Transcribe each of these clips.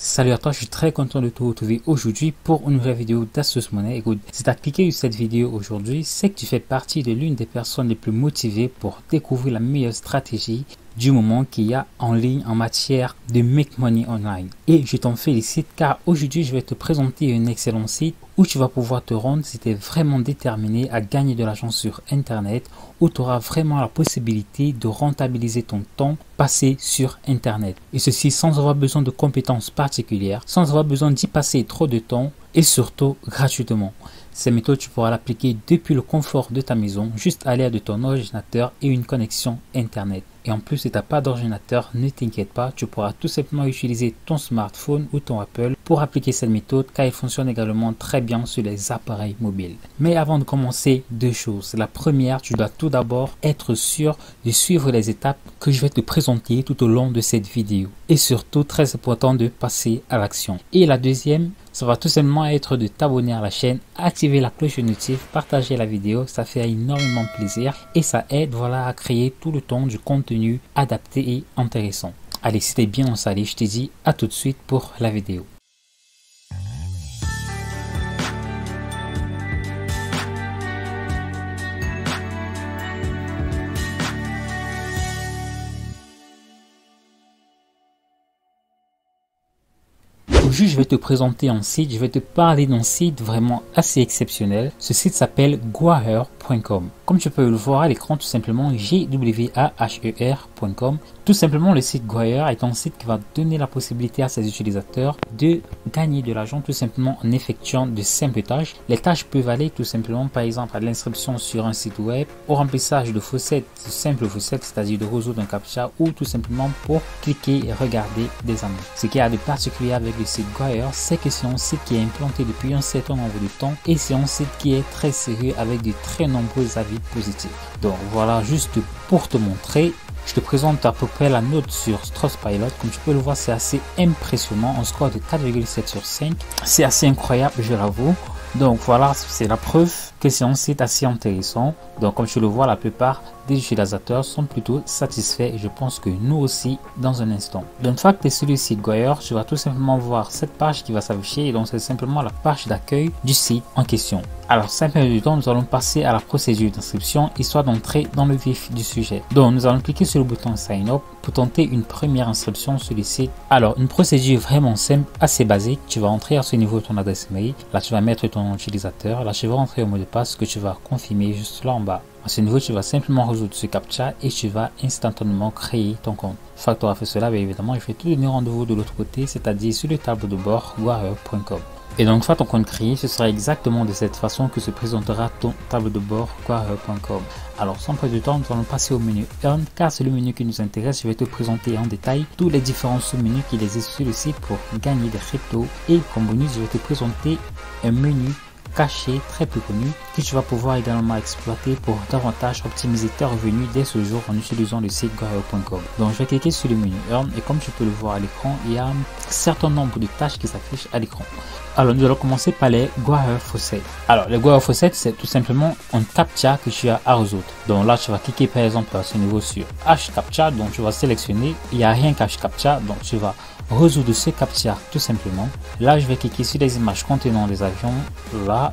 Salut à toi, je suis très content de te retrouver aujourd'hui pour une nouvelle vidéo d'Asus Money. Écoute, si tu as cliqué sur cette vidéo aujourd'hui, c'est que tu fais partie de l'une des personnes les plus motivées pour découvrir la meilleure stratégie du moment qu'il y a en ligne en matière de make money online. Et je t'en félicite car aujourd'hui je vais te présenter un excellent site où tu vas pouvoir te rendre si tu es vraiment déterminé à gagner de l'argent sur internet, où tu auras vraiment la possibilité de rentabiliser ton temps passé sur internet. Et ceci sans avoir besoin de compétences particulières, sans avoir besoin d'y passer trop de temps et surtout gratuitement. Ces méthodes, tu pourras l'appliquer depuis le confort de ta maison, juste à l'aide de ton ordinateur et une connexion internet. Et en plus, si tu n'as pas d'ordinateur, ne t'inquiète pas, tu pourras tout simplement utiliser ton smartphone ou ton Apple pour appliquer cette méthode car il fonctionne également très bien sur les appareils mobiles. Mais avant de commencer, deux choses. La première, tu dois tout d'abord être sûr de suivre les étapes que je vais te présenter tout au long de cette vidéo. Et surtout, très important de passer à l'action. Et la deuxième, ça va tout simplement être de t'abonner à la chaîne, activer la cloche de notif, partager la vidéo, ça fait énormément plaisir et ça aide à créer tout le temps du contenu adapté et intéressant. Allez, si t'es bien installé, je te dis à tout de suite pour la vidéo. Aujourd'hui, je vais te présenter un site, je vais te parler d'un site vraiment assez exceptionnel. Ce site s'appelle Gwaher.com. Comme tu peux le voir à l'écran, tout simplement Gwaher.com. Tout simplement, le site Gwaher est un site qui va donner la possibilité à ses utilisateurs de gagner de l'argent tout simplement en effectuant de simples tâches. Les tâches peuvent aller tout simplement, par exemple, à l'inscription sur un site web, au remplissage de faussettes, de simples faussettes, c'est-à-dire de résoudre un captcha, ou tout simplement pour cliquer et regarder des annonces. Ce qui a de particulier avec le site Gwaher, c'est que c'est un site qui est implanté depuis un certain nombre de temps et c'est un site qui est très sérieux avec de très nombreux avis positifs. Donc voilà, juste pour te montrer. Je te présente à peu près la note sur Trustpilot. Comme tu peux le voir, c'est assez impressionnant. Un score de 4,7 sur 5. C'est assez incroyable, je l'avoue. Donc voilà, c'est la preuve que c'est un site assez intéressant. Donc comme tu le vois, la plupart des utilisateurs sont plutôt satisfaits et je pense que nous aussi dans un instant. Donc une fois que tu es sur le site Gwaher, tu vas tout simplement voir cette page qui va s'afficher et donc c'est simplement la page d'accueil du site en question. Alors simplement du temps, nous allons passer à la procédure d'inscription histoire d'entrer dans le vif du sujet. Donc nous allons cliquer sur le bouton Sign Up pour tenter une première inscription sur le site. Alors une procédure vraiment simple, assez basique. Tu vas entrer à ce niveau ton adresse mail. Là tu vas mettre ton utilisateur. Là tu vas rentrer au mot de passe que tu vas confirmer juste là en bas. À ce niveau, tu vas simplement résoudre ce captcha et tu vas instantanément créer ton compte. Une fois que tu auras fait cela, bien évidemment, il faut te donner rendez-vous de l'autre côté, c'est-à-dire sur le tableau de bord Gwaher.com. Et donc, une fois ton compte créé, ce sera exactement de cette façon que se présentera ton tableau de bord Gwaher.com. Alors, sans perdre de temps, nous allons passer au menu Earn, car c'est le menu qui nous intéresse. Je vais te présenter en détail tous les différents sous-menus qui existent sur le site pour gagner des cryptos. Et comme bonus, je vais te présenter un menu caché très peu connu que tu vas pouvoir également exploiter pour davantage optimiser tes revenus dès ce jour en utilisant le site Gwaher.com. Donc je vais cliquer sur le menu Earn et comme tu peux le voir à l'écran, il y a un certain nombre de tâches qui s'affichent à l'écran. Alors nous allons commencer par les Gwaher Faucet. Alors les Gwaher Faucet, c'est tout simplement un captcha que tu as à résoudre. Donc là tu vas cliquer par exemple à ce niveau sur H captcha, donc tu vas sélectionner, il n'y a rien qu'H captcha, donc tu vas résoudre ce captcha tout simplement. Là je vais cliquer sur les images contenant les avions, là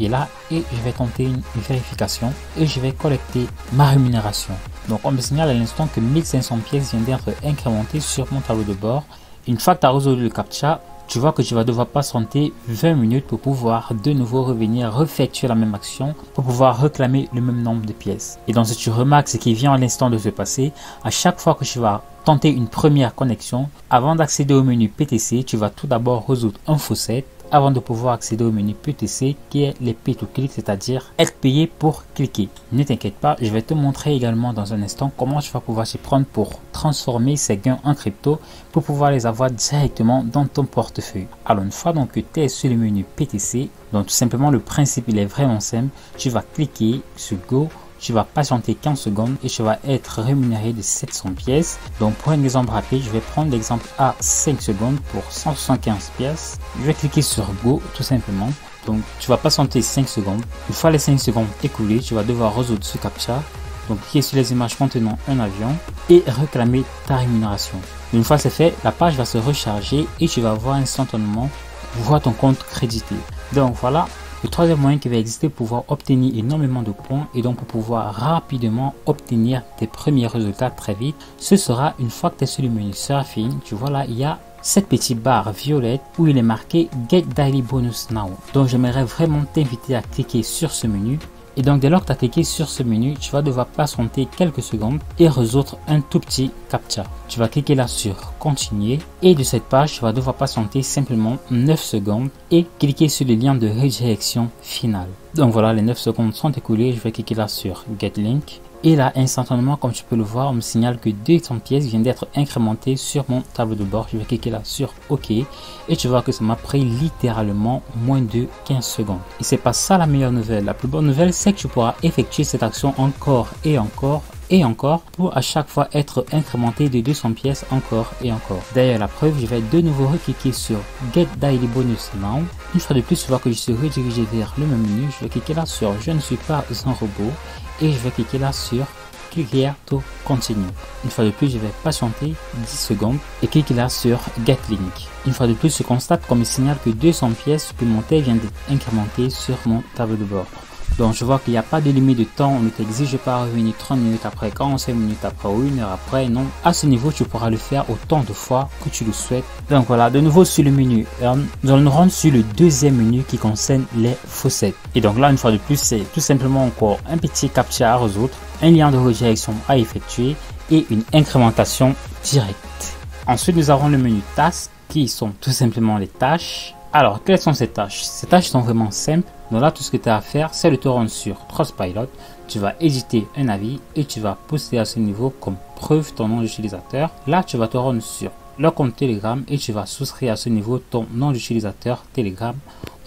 et là, et je vais tenter une vérification et je vais collecter ma rémunération. Donc on me signale à l'instant que 1500 pièces viennent d'être incrémentées sur mon tableau de bord. Une fois que tu as résolu le captcha, tu vois que tu vas devoir patienter 20 minutes pour pouvoir de nouveau revenir effectuer la même action pour pouvoir réclamer le même nombre de pièces. Et donc si tu remarques ce qui vient à l'instant de se passer, à chaque fois que tu vas tenter une première connexion, avant d'accéder au menu PTC, tu vas tout d'abord résoudre un faucet avant de pouvoir accéder au menu PTC qui est les pay to click, c'est-à-dire être payé pour cliquer. Ne t'inquiète pas, je vais te montrer également dans un instant comment tu vas pouvoir s'y prendre pour transformer ces gains en crypto pour pouvoir les avoir directement dans ton portefeuille. Alors une fois donc que tu es sur le menu PTC, donc tout simplement le principe il est vraiment simple, tu vas cliquer sur Go. Tu vas patienter 15 secondes et tu vas être rémunéré de 700 pièces. Donc pour un exemple rapide, je vais prendre l'exemple à 5 secondes pour 175 pièces. Je vais cliquer sur Go tout simplement. Donc tu vas patienter 5 secondes. Une fois les 5 secondes écoulées, tu vas devoir résoudre ce captcha Donc cliquez sur les images contenant un avion et réclamer ta rémunération. Une fois c'est fait, la page va se recharger et tu vas voir instantanément ton compte crédité. Donc voilà le troisième moyen qui va exister pour pouvoir obtenir énormément de points et donc pour pouvoir rapidement obtenir tes premiers résultats très vite. Ce sera une fois que tu es sur le menu Surfing, tu vois là, il y a cette petite barre violette où il est marqué Get Daily Bonus Now. Donc j'aimerais vraiment t'inviter à cliquer sur ce menu. Et donc dès lors que tu as cliqué sur ce menu, tu vas devoir patienter quelques secondes et résoudre un tout petit captcha. Tu vas cliquer là sur continuer et de cette page, tu vas devoir patienter simplement 9 secondes et cliquer sur le lien de redirection finale. Donc voilà, les 9 secondes sont écoulées, je vais cliquer là sur Get Link. Et là, instantanément, comme tu peux le voir, on me signale que 200 pièces viennent d'être incrémentées sur mon tableau de bord. Je vais cliquer là sur OK. Et tu vois que ça m'a pris littéralement moins de 15 secondes. Et c'est pas ça la meilleure nouvelle. La plus bonne nouvelle, c'est que tu pourras effectuer cette action encore et encore et encore pour à chaque fois être incrémenté de 200 pièces encore et encore. D'ailleurs, la preuve, je vais de nouveau recliquer sur Get Daily Bonus Now. Une fois de plus, tu vois que je suis redirigé vers le même menu. Je vais cliquer là sur Je ne suis pas un robot. Et je vais cliquer là sur Cliquer to Continue. Une fois de plus, je vais patienter 10 secondes et cliquer là sur Get Link. Une fois de plus, je constate qu'on me signale que 200 pièces supplémentaires viennent d'être incrémentées sur mon tableau de bord. Donc je vois qu'il n'y a pas de limite de temps, on ne t'exige pas revenir 30 minutes après, 45 minutes après ou 1 heure après, non. À ce niveau, tu pourras le faire autant de fois que tu le souhaites. Donc voilà, de nouveau sur le menu Earn, nous allons nous rendre sur le deuxième menu qui concerne les faucettes. Et donc là, une fois de plus, c'est tout simplement encore un petit captcha à résoudre, un lien de redirection à effectuer et une incrémentation directe. Ensuite, nous avons le menu Tasks qui sont tout simplement les tâches. Alors, quelles sont ces tâches? Ces tâches sont vraiment simples. Donc là, tout ce que tu as à faire, c'est de te rendre sur Trustpilot. Tu vas éditer un avis et tu vas poster à ce niveau comme preuve ton nom d'utilisateur. Là, tu vas te rendre sur leur compte Telegram et tu vas souscrire à ce niveau ton nom d'utilisateur Telegram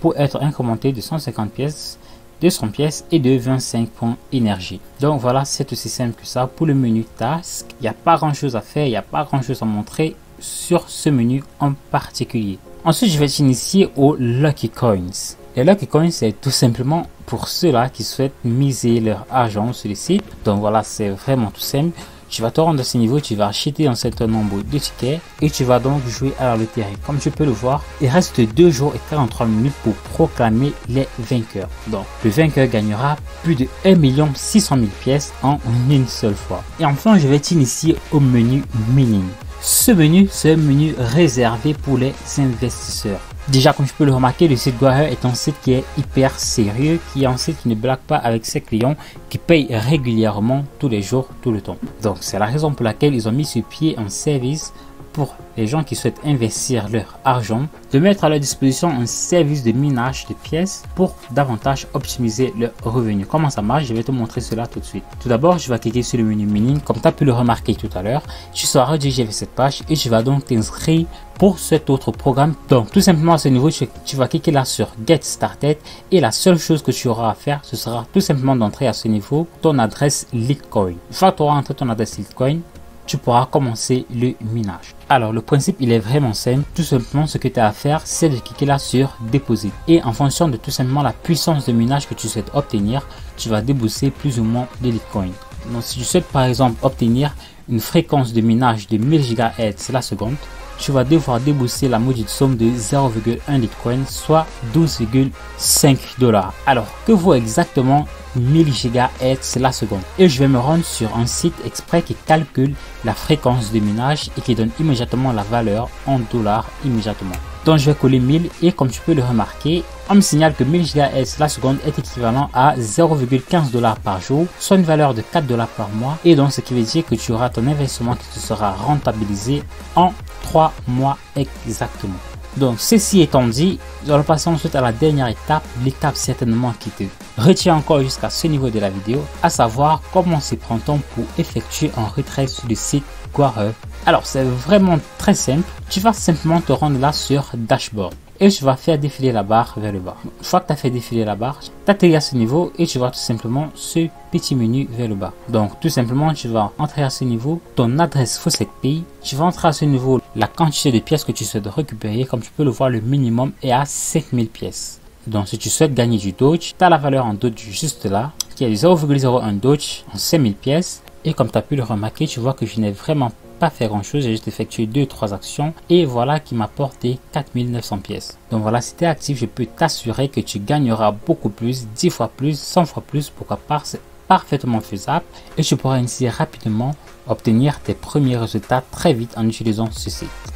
pour être incrémenté de 150 pièces, 200 pièces et de 25 points énergie. Donc voilà, c'est aussi simple que ça. Pour le menu Task, il n'y a pas grand chose à faire, il n'y a pas grand chose à montrer sur ce menu en particulier. Ensuite, je vais t'initier aux Lucky Coins. Les Lucky Coins, c'est tout simplement pour ceux-là qui souhaitent miser leur argent sur le site. Donc voilà, c'est vraiment tout simple. Tu vas te rendre à ce niveau, tu vas acheter un certain nombre de tickets et tu vas donc jouer à la loterie. Comme tu peux le voir, il reste 2 jours et 43 minutes pour proclamer les vainqueurs. Donc le vainqueur gagnera plus de 1 600 000 pièces en une seule fois. Et enfin, je vais t'initier au menu Mining. Ce menu, c'est un menu réservé pour les investisseurs. Déjà, comme je peux le remarquer, le site Guaher est un site qui est hyper sérieux, qui est un site qui ne blague pas avec ses clients, qui paye régulièrement, tous les jours, tout le temps. Donc, c'est la raison pour laquelle ils ont mis sur pied un service pour les gens qui souhaitent investir leur argent, de mettre à leur disposition un service de minage de pièces pour davantage optimiser leurs revenus. Comment ça marche? Je vais te montrer cela tout de suite. Tout d'abord, je vais cliquer sur le menu mining. Comme tu as pu le remarquer tout à l'heure, tu seras redirigé vers cette page et tu vas donc t'inscrire pour cet autre programme. Donc, tout simplement à ce niveau, tu vas cliquer là sur Get Started et la seule chose que tu auras à faire, ce sera tout simplement d'entrer à ce niveau ton adresse Litecoin. Une fois que tu auras entré ton adresse Litecoin, tu pourras commencer le minage. Alors le principe il est vraiment simple, tout simplement ce que tu as à faire c'est de cliquer là sur déposer et en fonction de tout simplement la puissance de minage que tu souhaites obtenir, tu vas débourser plus ou moins de Litecoin. Donc si tu souhaites par exemple obtenir une fréquence de minage de 1000 GHz la seconde, tu vas devoir débourser la maudite somme de 0,1 Litecoin, soit 12,5 $. Alors, que vaut exactement 1000 GHz la seconde? Et je vais me rendre sur un site exprès qui calcule la fréquence de minage et qui donne immédiatement la valeur en dollars immédiatement. Donc, je vais coller 1000 et comme tu peux le remarquer, on me signale que 1000 GHz la seconde est équivalent à 0,15 $ par jour, soit une valeur de 4 $ par mois. Et donc, ce qui veut dire que tu auras ton investissement qui te sera rentabilisé en 3 mois exactement. Donc, ceci étant dit, nous allons passer ensuite à la dernière étape, l'étape certainement qui te retient encore jusqu'à ce niveau de la vidéo, à savoir comment s'y prend-on pour effectuer un retrait sur le site Guaher. Alors, c'est vraiment très simple. Tu vas simplement te rendre là sur Dashboard et tu vas faire défiler la barre vers le bas. Une fois que tu as fait défiler la barre, tu atterris à ce niveau et tu vois tout simplement ce petit menu vers le bas. Donc tout simplement tu vas entrer à ce niveau ton adresse Faucet Pays, tu vas entrer à ce niveau la quantité de pièces que tu souhaites récupérer. Comme tu peux le voir, le minimum est à 5000 pièces. Donc si tu souhaites gagner du Doge, tu as la valeur en Doge juste là, qui est 0,01 Doge en 5000 pièces. Et comme tu as pu le remarquer, tu vois que je n'ai vraiment pas fait grand chose, j'ai juste effectué 2-3 actions et voilà qui m'a porté 4900 pièces. Donc voilà, si tu es actif, je peux t'assurer que tu gagneras beaucoup plus, 10 fois plus, 100 fois plus, pourquoi pas, c'est parfaitement faisable et tu pourras ainsi rapidement obtenir tes premiers résultats très vite en utilisant ce site.